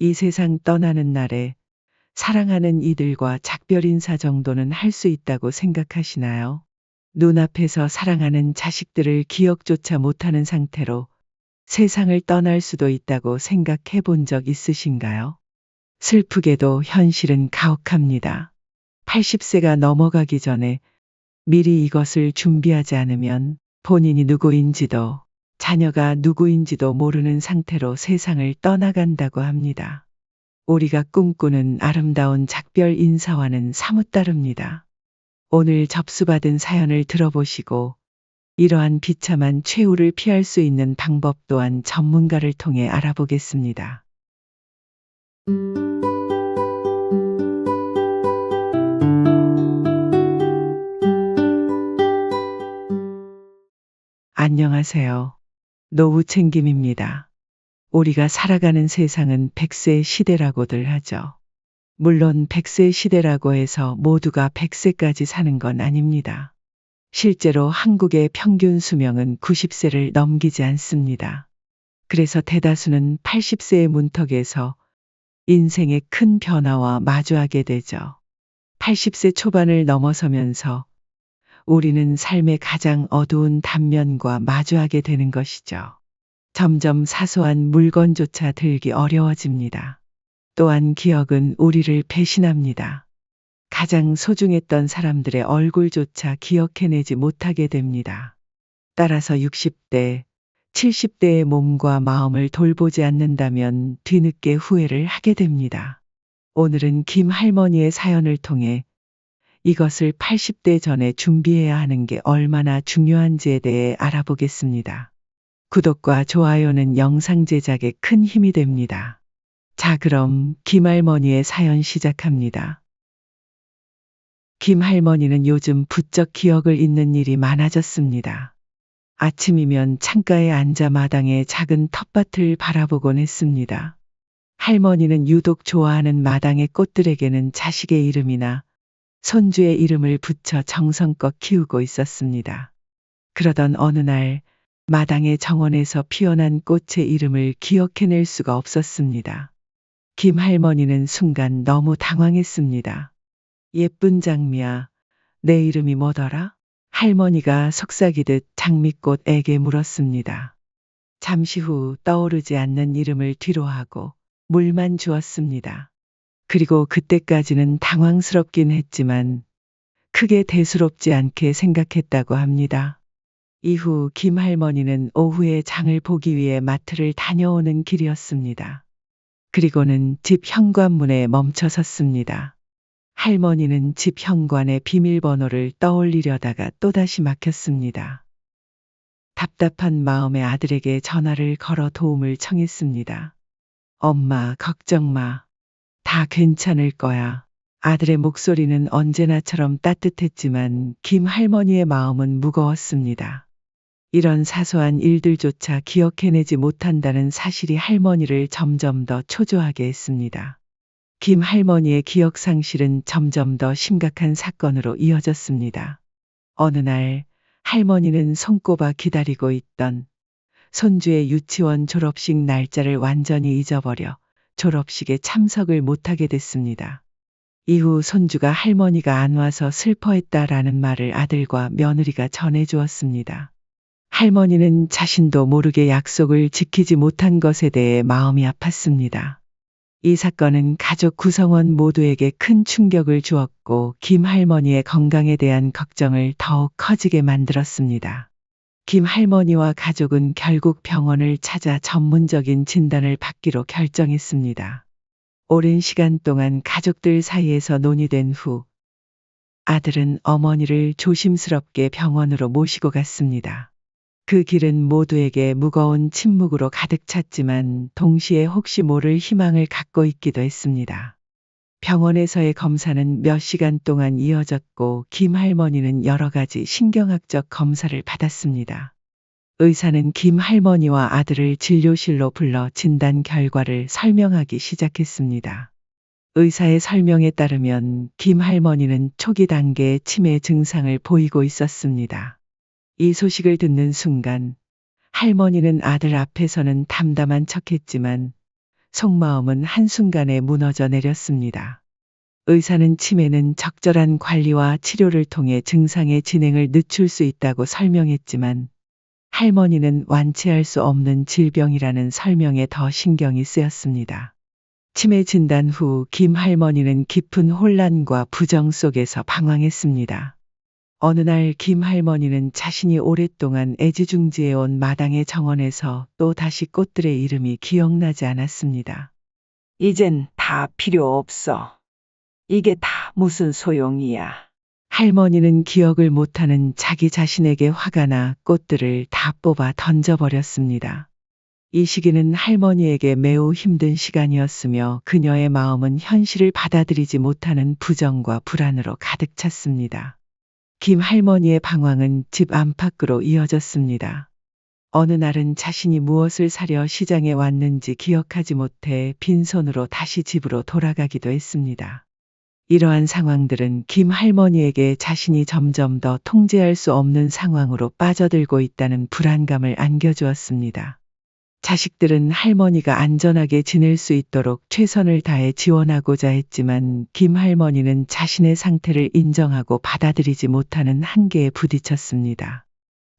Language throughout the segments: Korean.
이 세상 떠나는 날에 사랑하는 이들과 작별 인사 정도는 할 수 있다고 생각하시나요? 눈앞에서 사랑하는 자식들을 기억조차 못하는 상태로 세상을 떠날 수도 있다고 생각해 본 적 있으신가요? 슬프게도 현실은 가혹합니다. 80세가 넘어가기 전에 미리 이것을 준비하지 않으면 본인이 누구인지도 자녀가 누구인지도 모르는 상태로 세상을 떠나간다고 합니다. 우리가 꿈꾸는 아름다운 작별 인사와는 사뭇 다릅니다. 오늘 접수받은 사연을 들어보시고 이러한 비참한 최후를 피할 수 있는 방법 또한 전문가를 통해 알아보겠습니다. 안녕하세요. 노후챙김입니다. 우리가 살아가는 세상은 100세 시대라고들 하죠. 물론 100세 시대라고 해서 모두가 100세까지 사는 건 아닙니다. 실제로 한국의 평균 수명은 90세를 넘기지 않습니다. 그래서 대다수는 80세의 문턱에서 인생의 큰 변화와 마주하게 되죠. 80세 초반을 넘어서면서 우리는 삶의 가장 어두운 단면과 마주하게 되는 것이죠. 점점 사소한 물건조차 들기 어려워집니다. 또한 기억은 우리를 배신합니다. 가장 소중했던 사람들의 얼굴조차 기억해내지 못하게 됩니다. 따라서 60대, 70대의 몸과 마음을 돌보지 않는다면 뒤늦게 후회를 하게 됩니다. 오늘은 김 할머니의 사연을 통해 이것을 80대 전에 준비해야 하는 게 얼마나 중요한지에 대해 알아보겠습니다. 구독과 좋아요는 영상 제작에 큰 힘이 됩니다. 자, 그럼 김 할머니의 사연 시작합니다. 김 할머니는 요즘 부쩍 기억을 잊는 일이 많아졌습니다. 아침이면 창가에 앉아 마당의 작은 텃밭을 바라보곤 했습니다. 할머니는 유독 좋아하는 마당의 꽃들에게는 자식의 이름이나 손주의 이름을 붙여 정성껏 키우고 있었습니다. 그러던 어느 날 마당의 정원에서 피어난 꽃의 이름을 기억해낼 수가 없었습니다. 김 할머니는 순간 너무 당황했습니다. 예쁜 장미야, 내 이름이 뭐더라? 할머니가 속삭이듯 장미꽃에게 물었습니다. 잠시 후 떠오르지 않는 이름을 뒤로하고 물만 주었습니다. 그리고 그때까지는 당황스럽긴 했지만 크게 대수롭지 않게 생각했다고 합니다. 이후 김 할머니는 오후에 장을 보기 위해 마트를 다녀오는 길이었습니다. 그리고는 집 현관문에 멈춰 섰습니다. 할머니는 집 현관의 비밀번호를 떠올리려다가 또다시 막혔습니다. 답답한 마음에 아들에게 전화를 걸어 도움을 청했습니다. 엄마, 걱정 마. 다 괜찮을 거야. 아들의 목소리는 언제나처럼 따뜻했지만 김 할머니의 마음은 무거웠습니다. 이런 사소한 일들조차 기억해내지 못한다는 사실이 할머니를 점점 더 초조하게 했습니다. 김 할머니의 기억 상실은 점점 더 심각한 사건으로 이어졌습니다. 어느 날 할머니는 손꼽아 기다리고 있던 손주의 유치원 졸업식 날짜를 완전히 잊어버려 졸업식에 참석을 못하게 됐습니다. 이후 손주가 할머니가 안 와서 슬퍼했다라는 말을 아들과 며느리가 전해주었습니다. 할머니는 자신도 모르게 약속을 지키지 못한 것에 대해 마음이 아팠습니다. 이 사건은 가족 구성원 모두에게 큰 충격을 주었고 김 할머니의 건강에 대한 걱정을 더욱 커지게 만들었습니다. 김 할머니와 가족은 결국 병원을 찾아 전문적인 진단을 받기로 결정했습니다. 오랜 시간 동안 가족들 사이에서 논의된 후 아들은 어머니를 조심스럽게 병원으로 모시고 갔습니다. 그 길은 모두에게 무거운 침묵으로 가득 찼지만 동시에 혹시 모를 희망을 갖고 있기도 했습니다. 병원에서의 검사는 몇 시간 동안 이어졌고 김 할머니는 여러 가지 신경학적 검사를 받았습니다. 의사는 김 할머니와 아들을 진료실로 불러 진단 결과를 설명하기 시작했습니다. 의사의 설명에 따르면 김 할머니는 초기 단계의 치매 증상을 보이고 있었습니다. 이 소식을 듣는 순간 할머니는 아들 앞에서는 담담한 척했지만 속마음은 한순간에 무너져 내렸습니다. 의사는 치매는 적절한 관리와 치료를 통해 증상의 진행을 늦출 수 있다고 설명했지만 할머니는 완치할 수 없는 질병이라는 설명에 더 신경이 쓰였습니다. 치매 진단 후 김 할머니는 깊은 혼란과 부정 속에서 방황했습니다. 어느 날 김 할머니는 자신이 오랫동안 애지중지해온 마당의 정원에서 또 다시 꽃들의 이름이 기억나지 않았습니다. 이젠 다 필요 없어. 이게 다 무슨 소용이야. 할머니는 기억을 못하는 자기 자신에게 화가 나 꽃들을 다 뽑아 던져버렸습니다. 이 시기는 할머니에게 매우 힘든 시간이었으며 그녀의 마음은 현실을 받아들이지 못하는 부정과 불안으로 가득 찼습니다. 김 할머니의 방황은 집 안팎으로 이어졌습니다. 어느 날은 자신이 무엇을 사려 시장에 왔는지 기억하지 못해 빈손으로 다시 집으로 돌아가기도 했습니다. 이러한 상황들은 김 할머니에게 자신이 점점 더 통제할 수 없는 상황으로 빠져들고 있다는 불안감을 안겨주었습니다. 자식들은 할머니가 안전하게 지낼 수 있도록 최선을 다해 지원하고자 했지만 김 할머니는 자신의 상태를 인정하고 받아들이지 못하는 한계에 부딪혔습니다.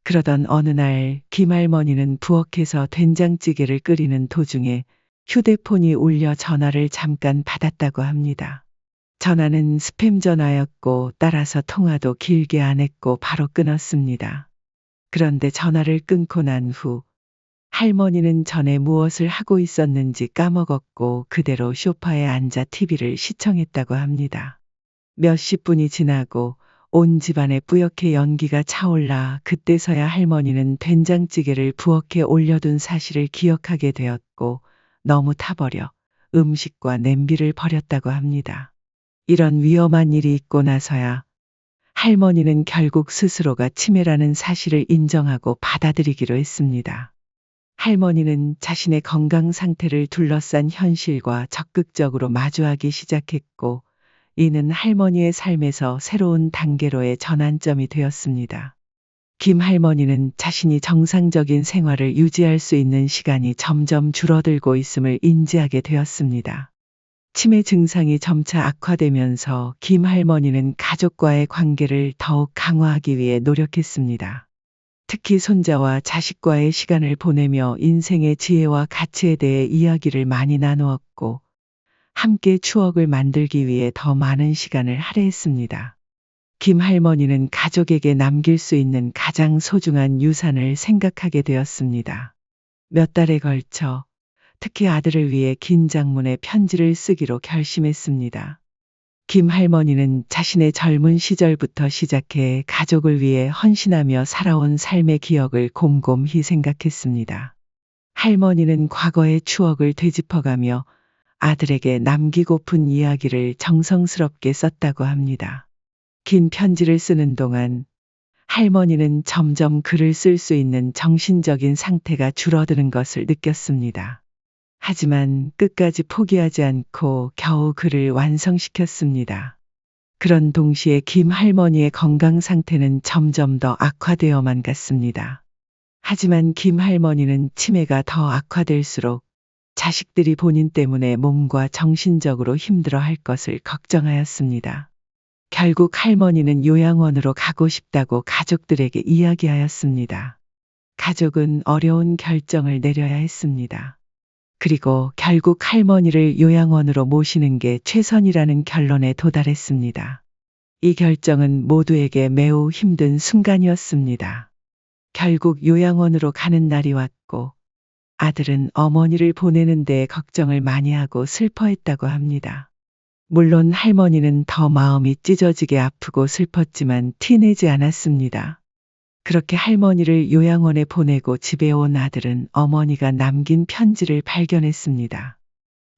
그러던 어느 날 김 할머니는 부엌에서 된장찌개를 끓이는 도중에 휴대폰이 울려 전화를 잠깐 받았다고 합니다. 전화는 스팸 전화였고 따라서 통화도 길게 안 했고 바로 끊었습니다. 그런데 전화를 끊고 난 후 할머니는 전에 무엇을 하고 있었는지 까먹었고 그대로 소파에 앉아 TV를 시청했다고 합니다. 몇십 분이 지나고 온 집안에 뿌옇게 연기가 차올라 그때서야 할머니는 된장찌개를 부엌에 올려둔 사실을 기억하게 되었고 너무 타버려 음식과 냄비를 버렸다고 합니다. 이런 위험한 일이 있고 나서야 할머니는 결국 스스로가 치매라는 사실을 인정하고 받아들이기로 했습니다. 할머니는 자신의 건강 상태를 둘러싼 현실과 적극적으로 마주하기 시작했고 이는 할머니의 삶에서 새로운 단계로의 전환점이 되었습니다. 김 할머니는 자신이 정상적인 생활을 유지할 수 있는 시간이 점점 줄어들고 있음을 인지하게 되었습니다. 치매 증상이 점차 악화되면서 김 할머니는 가족과의 관계를 더욱 강화하기 위해 노력했습니다. 특히 손자와 자식과의 시간을 보내며 인생의 지혜와 가치에 대해 이야기를 많이 나누었고 함께 추억을 만들기 위해 더 많은 시간을 할애했습니다. 김 할머니는 가족에게 남길 수 있는 가장 소중한 유산을 생각하게 되었습니다. 몇 달에 걸쳐 특히 아들을 위해 긴 장문의 편지를 쓰기로 결심했습니다. 김 할머니는 자신의 젊은 시절부터 시작해 가족을 위해 헌신하며 살아온 삶의 기억을 곰곰이 생각했습니다. 할머니는 과거의 추억을 되짚어가며 아들에게 남기고픈 이야기를 정성스럽게 썼다고 합니다. 긴 편지를 쓰는 동안 할머니는 점점 글을 쓸 수 있는 정신적인 상태가 줄어드는 것을 느꼈습니다. 하지만 끝까지 포기하지 않고 겨우 글을 완성시켰습니다. 그런 동시에 김 할머니의 건강 상태는 점점 더 악화되어만 갔습니다. 하지만 김 할머니는 치매가 더 악화될수록 자식들이 본인 때문에 몸과 정신적으로 힘들어할 것을 걱정하였습니다. 결국 할머니는 요양원으로 가고 싶다고 가족들에게 이야기하였습니다. 가족은 어려운 결정을 내려야 했습니다. 그리고 결국 할머니를 요양원으로 모시는 게 최선이라는 결론에 도달했습니다. 이 결정은 모두에게 매우 힘든 순간이었습니다. 결국 요양원으로 가는 날이 왔고 아들은 어머니를 보내는 데 걱정을 많이 하고 슬퍼했다고 합니다. 물론 할머니는 더 마음이 찢어지게 아프고 슬펐지만 티내지 않았습니다. 그렇게 할머니를 요양원에 보내고 집에 온 아들은 어머니가 남긴 편지를 발견했습니다.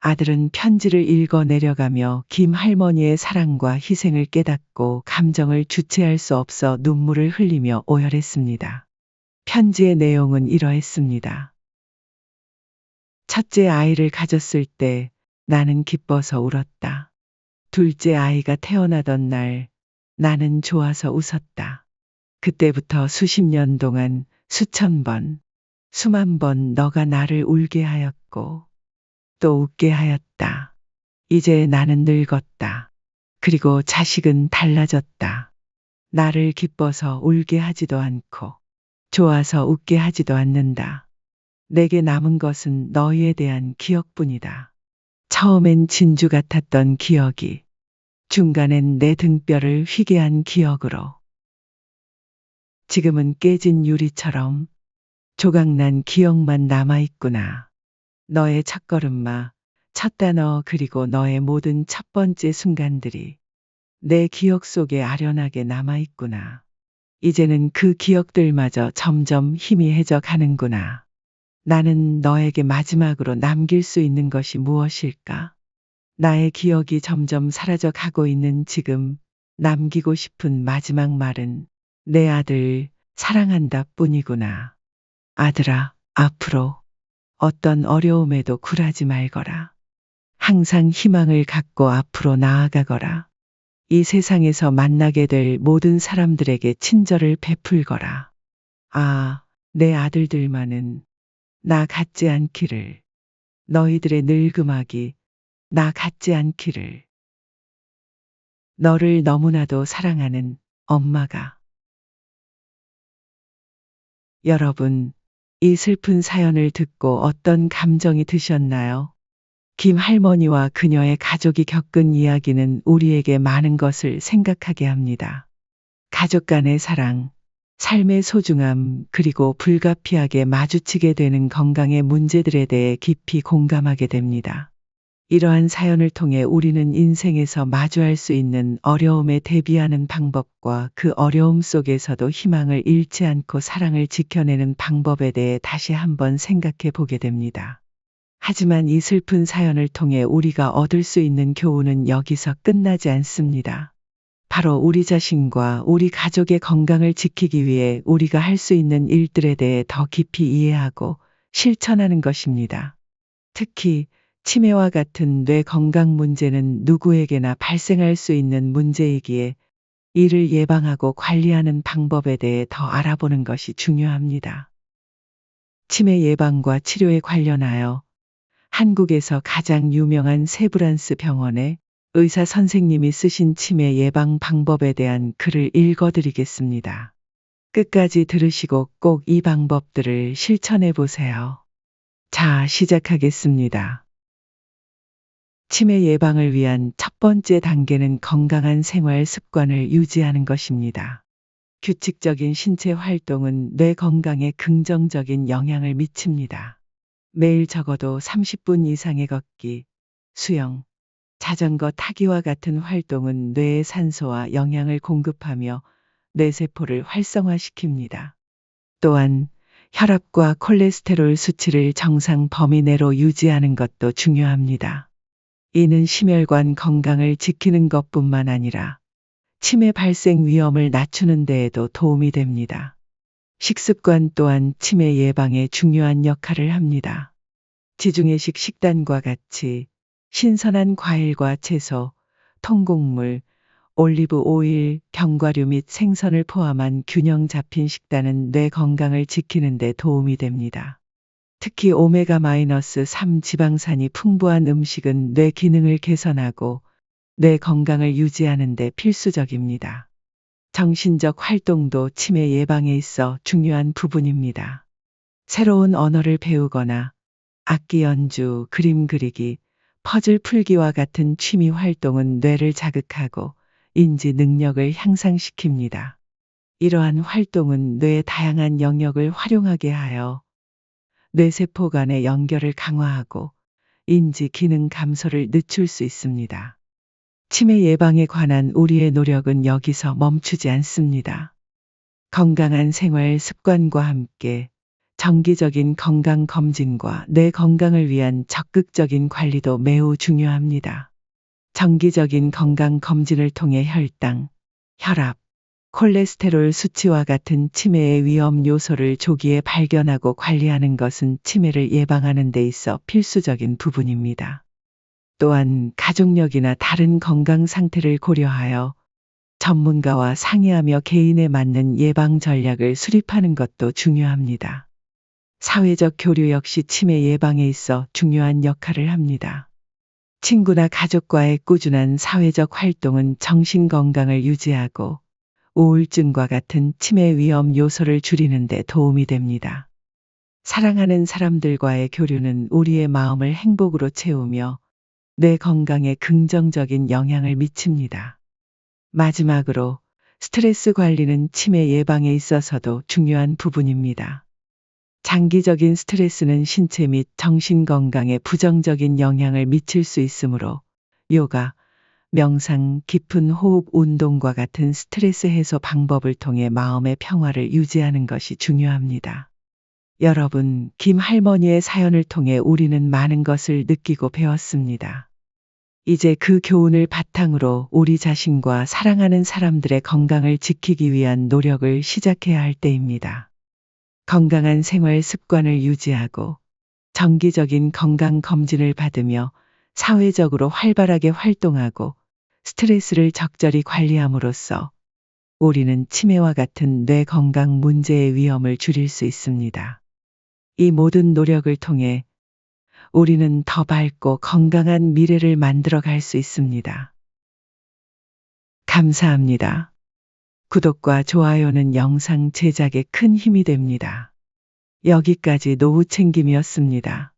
아들은 편지를 읽어 내려가며 김 할머니의 사랑과 희생을 깨닫고 감정을 주체할 수 없어 눈물을 흘리며 오열했습니다. 편지의 내용은 이러했습니다. 첫째 아이를 가졌을 때 나는 기뻐서 울었다. 둘째 아이가 태어나던 날 나는 좋아서 웃었다. 그때부터 수십 년 동안 수천 번, 수만 번 너가 나를 울게 하였고 또 웃게 하였다. 이제 나는 늙었다. 그리고 자식은 달라졌다. 나를 기뻐서 울게 하지도 않고 좋아서 웃게 하지도 않는다. 내게 남은 것은 너희에 대한 기억뿐이다. 처음엔 진주 같았던 기억이 중간엔 내 등뼈를 휘게 한 기억으로 지금은 깨진 유리처럼 조각난 기억만 남아있구나. 너의 첫걸음마, 첫 단어 그리고 너의 모든 첫 번째 순간들이 내 기억 속에 아련하게 남아있구나. 이제는 그 기억들마저 점점 희미해져 가는구나. 나는 너에게 마지막으로 남길 수 있는 것이 무엇일까? 나의 기억이 점점 사라져 가고 있는 지금 남기고 싶은 마지막 말은 내 아들 사랑한다 뿐이구나. 아들아, 앞으로 어떤 어려움에도 굴하지 말거라. 항상 희망을 갖고 앞으로 나아가거라. 이 세상에서 만나게 될 모든 사람들에게 친절을 베풀거라. 아, 내 아들들만은 나 같지 않기를. 너희들의 늙음악이 나 같지 않기를. 너를 너무나도 사랑하는 엄마가. 여러분, 이 슬픈 사연을 듣고 어떤 감정이 드셨나요? 김 할머니와 그녀의 가족이 겪은 이야기는 우리에게 많은 것을 생각하게 합니다. 가족 간의 사랑, 삶의 소중함, 그리고 불가피하게 마주치게 되는 건강의 문제들에 대해 깊이 공감하게 됩니다. 이러한 사연을 통해 우리는 인생에서 마주할 수 있는 어려움에 대비하는 방법과 그 어려움 속에서도 희망을 잃지 않고 사랑을 지켜내는 방법에 대해 다시 한번 생각해 보게 됩니다. 하지만 이 슬픈 사연을 통해 우리가 얻을 수 있는 교훈은 여기서 끝나지 않습니다. 바로 우리 자신과 우리 가족의 건강을 지키기 위해 우리가 할 수 있는 일들에 대해 더 깊이 이해하고 실천하는 것입니다. 특히 치매와 같은 뇌 건강 문제는 누구에게나 발생할 수 있는 문제이기에 이를 예방하고 관리하는 방법에 대해 더 알아보는 것이 중요합니다. 치매 예방과 치료에 관련하여 한국에서 가장 유명한 세브란스 병원의 의사 선생님이 쓰신 치매 예방 방법에 대한 글을 읽어드리겠습니다. 끝까지 들으시고 꼭 이 방법들을 실천해 보세요. 자, 시작하겠습니다. 치매 예방을 위한 첫 번째 단계는 건강한 생활 습관을 유지하는 것입니다. 규칙적인 신체 활동은 뇌 건강에 긍정적인 영향을 미칩니다. 매일 적어도 30분 이상의 걷기, 수영, 자전거 타기와 같은 활동은 뇌에 산소와 영양을 공급하며 뇌세포를 활성화시킵니다. 또한 혈압과 콜레스테롤 수치를 정상 범위 내로 유지하는 것도 중요합니다. 이는 심혈관 건강을 지키는 것뿐만 아니라 치매 발생 위험을 낮추는 데에도 도움이 됩니다. 식습관 또한 치매 예방에 중요한 역할을 합니다. 지중해식 식단과 같이 신선한 과일과 채소, 통곡물, 올리브 오일, 견과류 및 생선을 포함한 균형 잡힌 식단은 뇌 건강을 지키는 데 도움이 됩니다. 특히 오메가-3 지방산이 풍부한 음식은 뇌 기능을 개선하고 뇌 건강을 유지하는 데 필수적입니다. 정신적 활동도 치매 예방에 있어 중요한 부분입니다. 새로운 언어를 배우거나 악기 연주, 그림 그리기, 퍼즐 풀기와 같은 취미 활동은 뇌를 자극하고 인지 능력을 향상시킵니다. 이러한 활동은 뇌의 다양한 영역을 활용하게 하여 뇌세포 간의 연결을 강화하고 인지 기능 감소를 늦출 수 있습니다. 치매 예방에 관한 우리의 노력은 여기서 멈추지 않습니다. 건강한 생활 습관과 함께 정기적인 건강 검진과 뇌 건강을 위한 적극적인 관리도 매우 중요합니다. 정기적인 건강 검진을 통해 혈당, 혈압, 콜레스테롤 수치와 같은 치매의 위험 요소를 조기에 발견하고 관리하는 것은 치매를 예방하는 데 있어 필수적인 부분입니다. 또한 가족력이나 다른 건강 상태를 고려하여 전문가와 상의하며 개인에 맞는 예방 전략을 수립하는 것도 중요합니다. 사회적 교류 역시 치매 예방에 있어 중요한 역할을 합니다. 친구나 가족과의 꾸준한 사회적 활동은 정신 건강을 유지하고 우울증과 같은 치매 위험 요소를 줄이는 데 도움이 됩니다. 사랑하는 사람들과의 교류는 우리의 마음을 행복으로 채우며 뇌 건강에 긍정적인 영향을 미칩니다. 마지막으로 스트레스 관리는 치매 예방에 있어서도 중요한 부분입니다. 장기적인 스트레스는 신체 및 정신 건강에 부정적인 영향을 미칠 수 있으므로 요가, 명상, 깊은 호흡 운동과 같은 스트레스 해소 방법을 통해 마음의 평화를 유지하는 것이 중요합니다. 여러분, 김 할머니의 사연을 통해 우리는 많은 것을 느끼고 배웠습니다. 이제 그 교훈을 바탕으로 우리 자신과 사랑하는 사람들의 건강을 지키기 위한 노력을 시작해야 할 때입니다. 건강한 생활 습관을 유지하고 정기적인 건강 검진을 받으며 사회적으로 활발하게 활동하고 스트레스를 적절히 관리함으로써 우리는 치매와 같은 뇌 건강 문제의 위험을 줄일 수 있습니다. 이 모든 노력을 통해 우리는 더 밝고 건강한 미래를 만들어 갈 수 있습니다. 감사합니다. 구독과 좋아요는 영상 제작에 큰 힘이 됩니다. 여기까지 노후챙김이었습니다.